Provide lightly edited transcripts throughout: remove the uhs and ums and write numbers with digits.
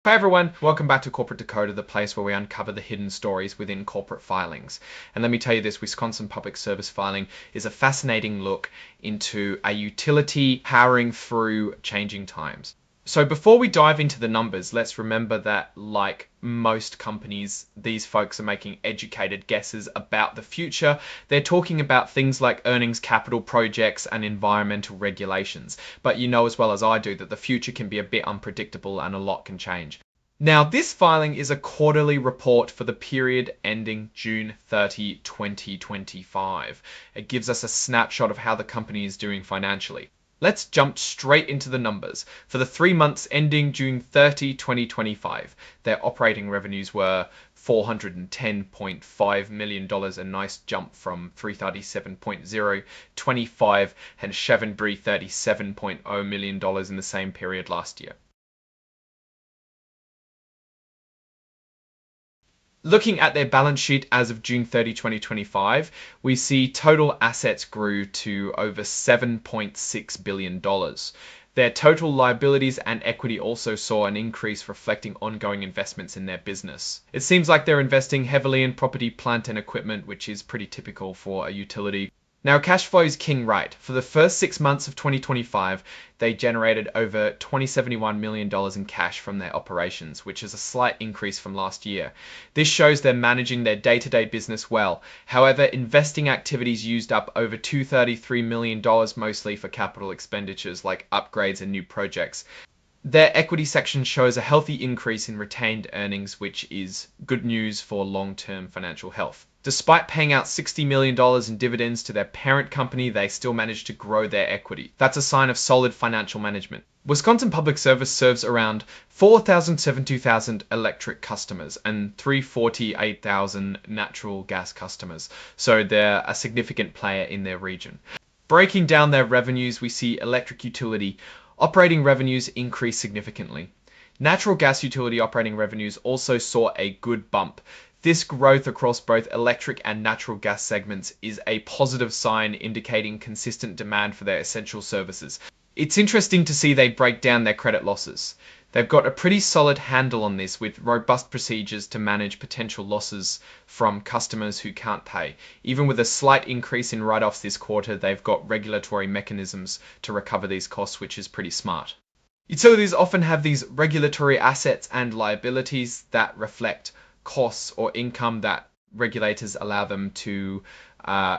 Hi everyone, welcome back to Corporate Decoder, the place where we uncover the hidden stories within corporate filings. And let me tell you this, Wisconsin Public Service filing is a fascinating look into a utility powering through changing times. So before we dive into the numbers, let's remember that like most companies, these folks are making educated guesses about the future. They're talking about things like earnings, capital projects, and environmental regulations. But you know as well as I do that the future can be a bit unpredictable and a lot can change. Now, this filing is a quarterly report for the period ending June 30, 2025. It gives us a snapshot of how the company is doing financially. Let's jump straight into the numbers. For the 3 months ending June 30, 2025, their operating revenues were $410.5 million, a nice jump from $337.025 and Chevenbury $37.0 million in the same period last year. Looking at their balance sheet as of June 30, 2025, we see total assets grew to over $7.6 billion. Their total liabilities and equity also saw an increase, reflecting ongoing investments in their business. It seems like they're investing heavily in property, plant, and equipment, which is pretty typical for a utility. Now, cash flow is king, right? For the first 6 months of 2025, they generated over $271 million in cash from their operations, which is a slight increase from last year. This shows they're managing their day-to-day business well. However, investing activities used up over $233 million, mostly for capital expenditures like upgrades and new projects. Their equity section shows a healthy increase in retained earnings, which is good news for long-term financial health. Despite paying out $60 million in dividends to their parent company, they still managed to grow their equity. That's a sign of solid financial management. Wisconsin Public Service serves around 4,072,000 electric customers and 348,000 natural gas customers, so they're a significant player in their region. Breaking down their revenues, we see electric utility operating revenues increase significantly. Natural gas utility operating revenues also saw a good bump. This growth across both electric and natural gas segments is a positive sign indicating consistent demand for their essential services. It's interesting to see they break down their credit losses. They've got a pretty solid handle on this with robust procedures to manage potential losses from customers who can't pay. Even with a slight increase in write-offs this quarter, they've got regulatory mechanisms to recover these costs, which is pretty smart. Utilities often have these regulatory assets and liabilities that reflect costs or income that regulators allow them to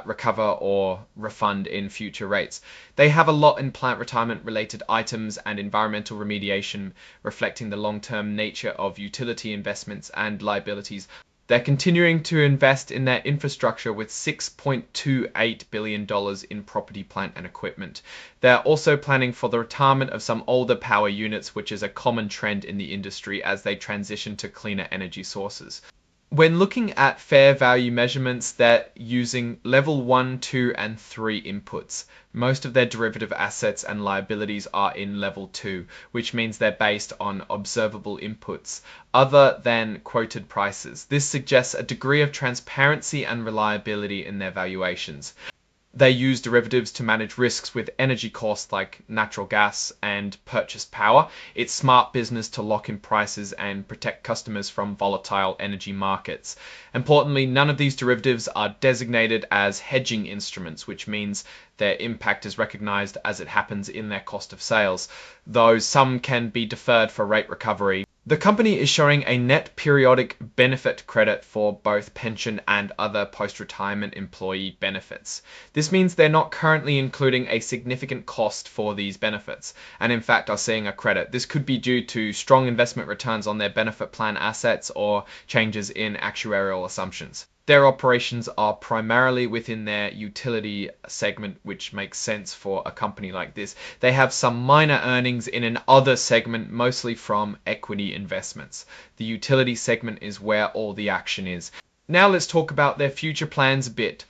recover or refund in future rates. They have a lot in plant retirement related items and environmental remediation, reflecting the long-term nature of utility investments and liabilities. They're continuing to invest in their infrastructure with $6.28 billion in property, plant, and equipment. They're also planning for the retirement of some older power units, which is a common trend in the industry as they transition to cleaner energy sources. When looking at fair value measurements, they're using level 1, 2, and 3 inputs. Most of their derivative assets and liabilities are in level 2, which means they're based on observable inputs other than quoted prices. This suggests a degree of transparency and reliability in their valuations. They use derivatives to manage risks with energy costs like natural gas and purchased power. It's smart business to lock in prices and protect customers from volatile energy markets. Importantly, none of these derivatives are designated as hedging instruments, which means their impact is recognized as it happens in their cost of sales, though some can be deferred for rate recovery. The company is showing a net periodic benefit credit for both pension and other post-retirement employee benefits. This means they're not currently including a significant cost for these benefits, and in fact are seeing a credit. This could be due to strong investment returns on their benefit plan assets or changes in actuarial assumptions. Their operations are primarily within their utility segment, which makes sense for a company like this. They have some minor earnings in an other segment, mostly from equity investments. The utility segment is where all the action is. Now let's talk about their future plans a bit.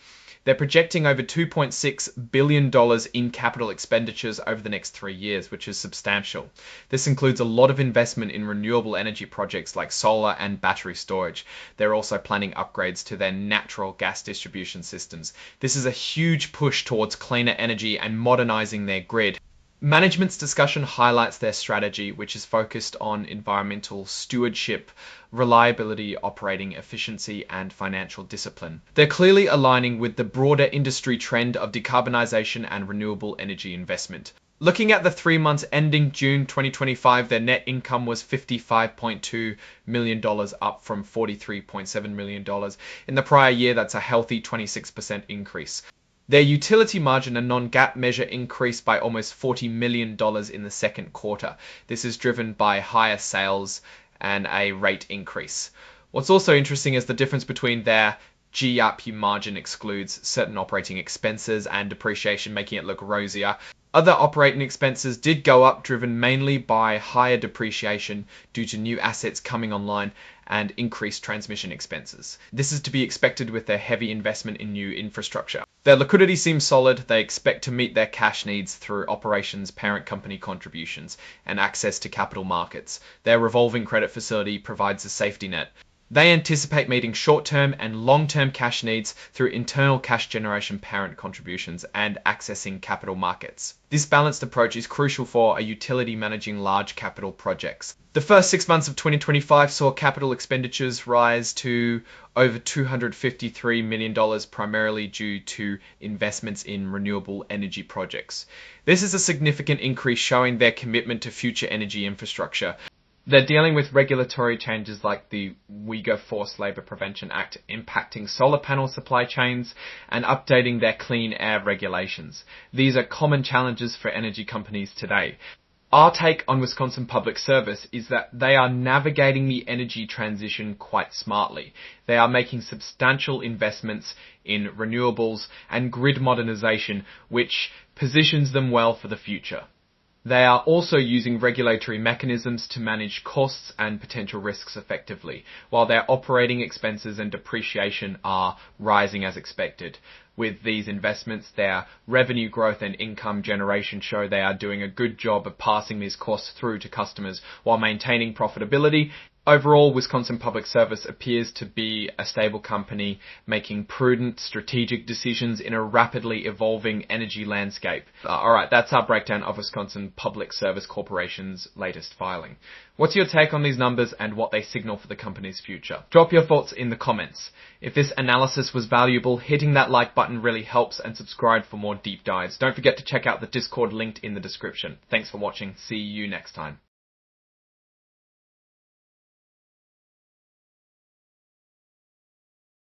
They're projecting over $2.6 billion in capital expenditures over the next 3 years, which is substantial. This includes a lot of investment in renewable energy projects like solar and battery storage. They're also planning upgrades to their natural gas distribution systems. This is a huge push towards cleaner energy and modernizing their grid. Management's discussion highlights their strategy, which is focused on environmental stewardship, reliability, operating efficiency, and financial discipline. They're clearly aligning with the broader industry trend of decarbonisation and renewable energy investment. Looking at the 3 months ending June 2025, their net income was $55.2 million, up from $43.7 million in the prior year. That's a healthy 26% increase. Their utility margin, a non-GAAP measure, increased by almost $40 million in the second quarter. This is driven by higher sales and a rate increase. What's also interesting is the difference between their GRP margin excludes certain operating expenses and depreciation, making it look rosier. Other operating expenses did go up, driven mainly by higher depreciation due to new assets coming online and increased transmission expenses. This is to be expected with their heavy investment in new infrastructure. Their liquidity seems solid. They expect to meet their cash needs through operations, parent company contributions, and access to capital markets. Their revolving credit facility provides a safety net. They anticipate meeting short-term and long-term cash needs through internal cash generation, parent contributions, and accessing capital markets. This balanced approach is crucial for a utility managing large capital projects. The first 6 months of 2025 saw capital expenditures rise to over $253 million, primarily due to investments in renewable energy projects. This is a significant increase, showing their commitment to future energy infrastructure. They're dealing with regulatory changes like the Uyghur Forced Labor Prevention Act impacting solar panel supply chains and updating their clean air regulations. These are common challenges for energy companies today. Our take on Wisconsin Public Service is that they are navigating the energy transition quite smartly. They are making substantial investments in renewables and grid modernization, which positions them well for the future. They are also using regulatory mechanisms to manage costs and potential risks effectively, while their operating expenses and depreciation are rising as expected. With these investments, their revenue growth and income generation show they are doing a good job of passing these costs through to customers while maintaining profitability. Overall, Wisconsin Public Service appears to be a stable company making prudent, strategic decisions in a rapidly evolving energy landscape. Alright, that's our breakdown of Wisconsin Public Service Corporation's latest filing. What's your take on these numbers and what they signal for the company's future? Drop your thoughts in the comments. If this analysis was valuable, hitting that like button really helps, and subscribe for more deep dives. Don't forget to check out the Discord linked in the description. Thanks for watching. See you next time.